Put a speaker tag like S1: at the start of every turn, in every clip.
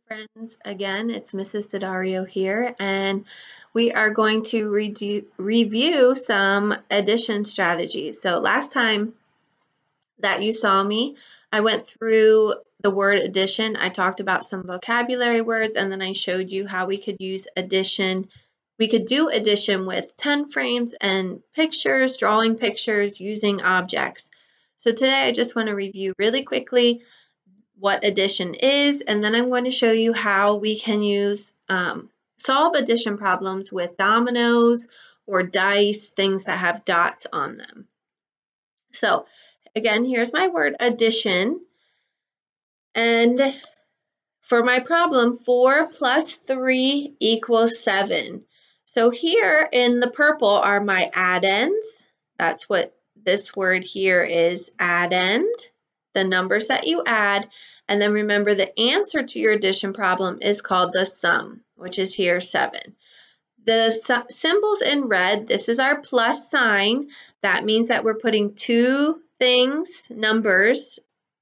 S1: Friends, again, it's Mrs. Daddario here, and we are going to review some addition strategies. So last time that you saw me, I went through the word addition. I talked about some vocabulary words, and then I showed you how we could use addition. We could do addition with 10 frames and pictures, drawing pictures, using objects. So today I just want to review really quickly what addition is, and then I'm going to show you how we can solve addition problems with dominoes or dice, things that have dots on them. So again, here's my word addition, and for my problem, 4 plus 3 equals 7. So here in the purple are my addends. That's what this word here is, addend, the numbers that you add. And then remember, the answer to your addition problem is called the sum, which is here 7. The symbols in red, this is our plus sign. That means that we're putting two things, numbers,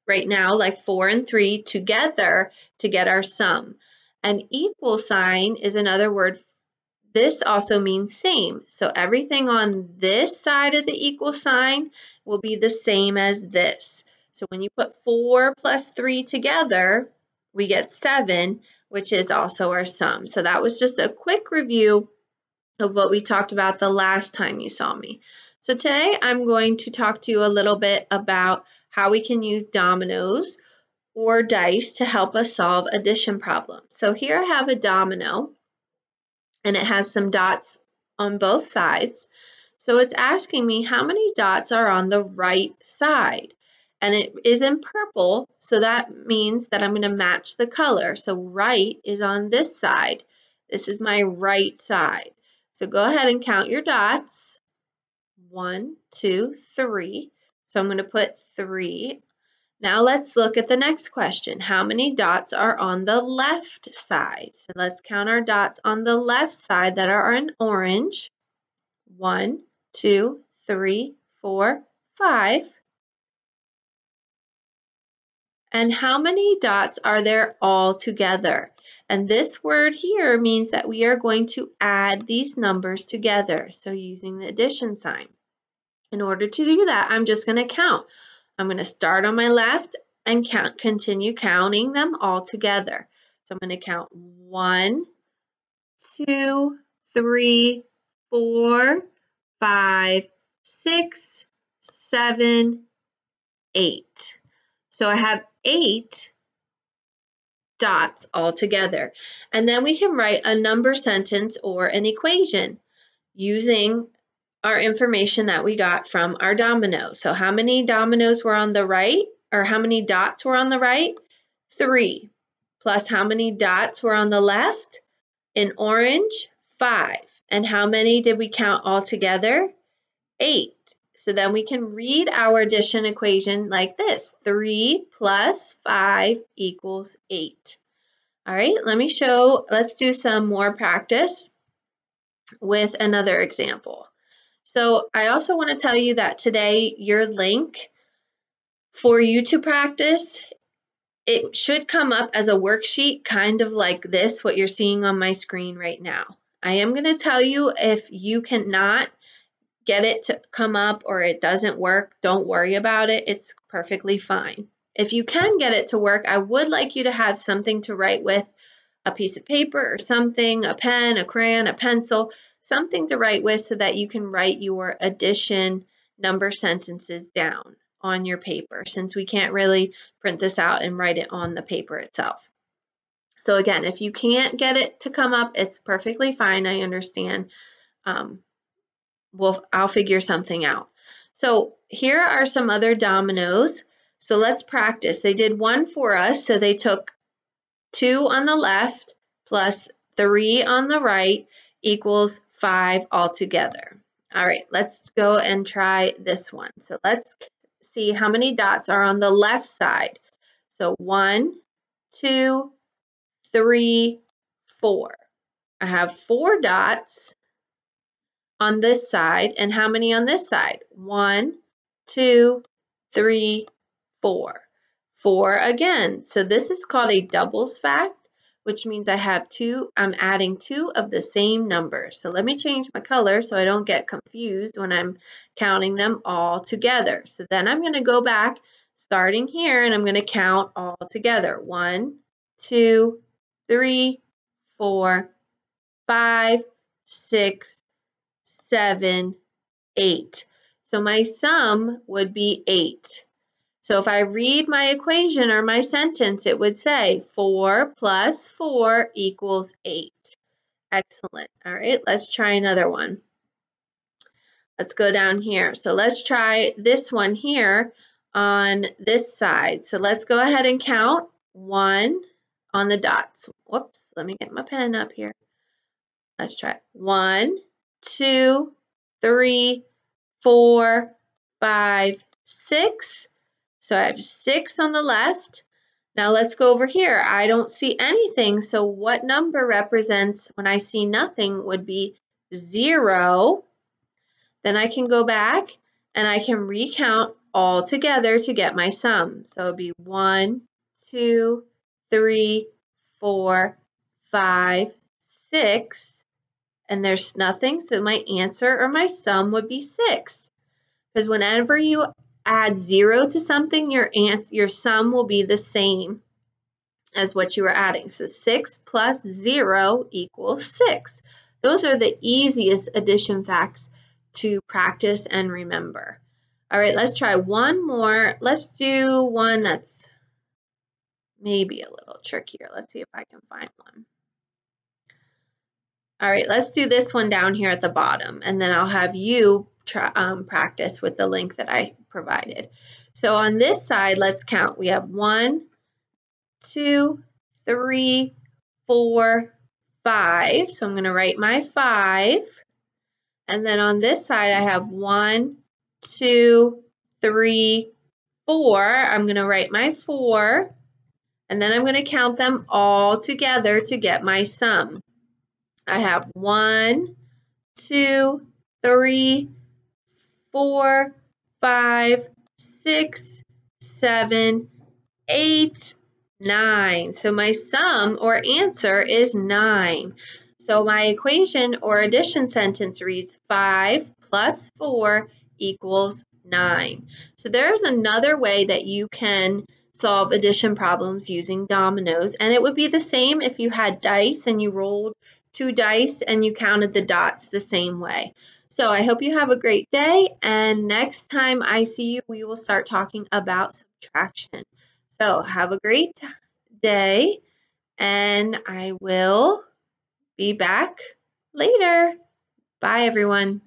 S1: right now, like 4 and 3, together to get our sum. An equal sign is another word. This also means same. So everything on this side of the equal sign will be the same as this. So when you put 4 plus 3 together, we get 7, which is also our sum. So that was just a quick review of what we talked about the last time you saw me. So today I'm going to talk to you a little bit about how we can use dominoes or dice to help us solve addition problems. So here I have a domino, and it has some dots on both sides. So it's asking me how many dots are on the right side. And it is in purple, so that means that I'm going to match the color. So right is on this side. This is my right side. So go ahead and count your dots. 1, 2, 3. So I'm going to put 3. Now let's look at the next question. How many dots are on the left side? So let's count our dots on the left side that are in orange. 1, 2, 3, 4, 5. And how many dots are there all together? And this word here means that we are going to add these numbers together. So using the addition sign. In order to do that, I'm just going to count. I'm going to start on my left and continue counting them all together. So I'm going to count 1, 2, 3, 4, 5, 6, 7, 8. So I have 8 dots all together. And then we can write a number sentence or an equation using our information that we got from our domino. So how many dominoes were on the right, or how many dots were on the right? 3. Plus how many dots were on the left? In orange, 5. And how many did we count all together? 8. So then we can read our addition equation like this. 3 plus 5 equals 8. All right, let's do some more practice with another example. So I also want to tell you that today your link for you to practice, it should come up as a worksheet, kind of like this, what you're seeing on my screen right now. I am going to tell you if you cannot get it to come up or it doesn't work, don't worry about it. It's perfectly fine. If you can get it to work, I would like you to have something to write with, a piece of paper or something, a pen, a crayon, a pencil, something to write with so that you can write your addition number sentences down on your paper, since we can't really print this out and write it on the paper itself. So again, if you can't get it to come up, it's perfectly fine. I understand. I'll figure something out. So here are some other dominoes. So let's practice. They did one for us, so they took 2 on the left plus 3 on the right equals 5 altogether. All right, let's go and try this one. So let's see how many dots are on the left side. So 1, 2, 3, 4. I have 4 dots on this side, and how many on this side? 1, 2, 3, 4. 4 again. So this is called a doubles fact. which means I'm adding 2 of the same number. So let me change my color so I don't get confused when I'm counting them all together. So then I'm going to go back starting here and I'm going to count all together. 1, 2, 3, 4, 5, 6, 7, 8. So my sum would be 8. So if I read my equation or my sentence, it would say 4 plus 4 equals 8. Excellent. All right, let's try another one. Let's go down here. So let's try this one here on this side. So let's go ahead and count 1 on the dots. Whoops, let me get my pen up here. Let's try 1, 2, 3, 4, 5, 6. So I have 6 on the left. Now let's go over here. I don't see anything, so what number represents when I see nothing would be 0. Then I can go back and I can recount all together to get my sum. So it would be 1, 2, 3, 4, 5, 6, and there's nothing, so my answer or my sum would be 6. Because whenever you add 0 to something, your sum will be the same as what you were adding. So 6 plus 0 equals 6. Those are the easiest addition facts to practice and remember. All right, let's try one more. Let's do one that's maybe a little trickier. Let's see if I can find one. All right, let's do this one down here at the bottom, and then I'll have you practice with the link that I provided. So on this side, let's count. We have 1, 2, 3, 4, 5. So I'm going to write my 5. And then on this side, I have 1, 2, 3, 4. I'm going to write my 4. And then I'm going to count them all together to get my sum. I have 1, 2, 3, 4, 5, 6, 7, 8, 9. So my sum or answer is 9. So my equation or addition sentence reads 5 plus 4 equals 9. So there's another way that you can solve addition problems using dominoes, and it would be the same if you had dice and you rolled 2 dice and you counted the dots the same way. So I hope you have a great day, and next time I see you, we will start talking about subtraction. So have a great day, and I will be back later. Bye, everyone.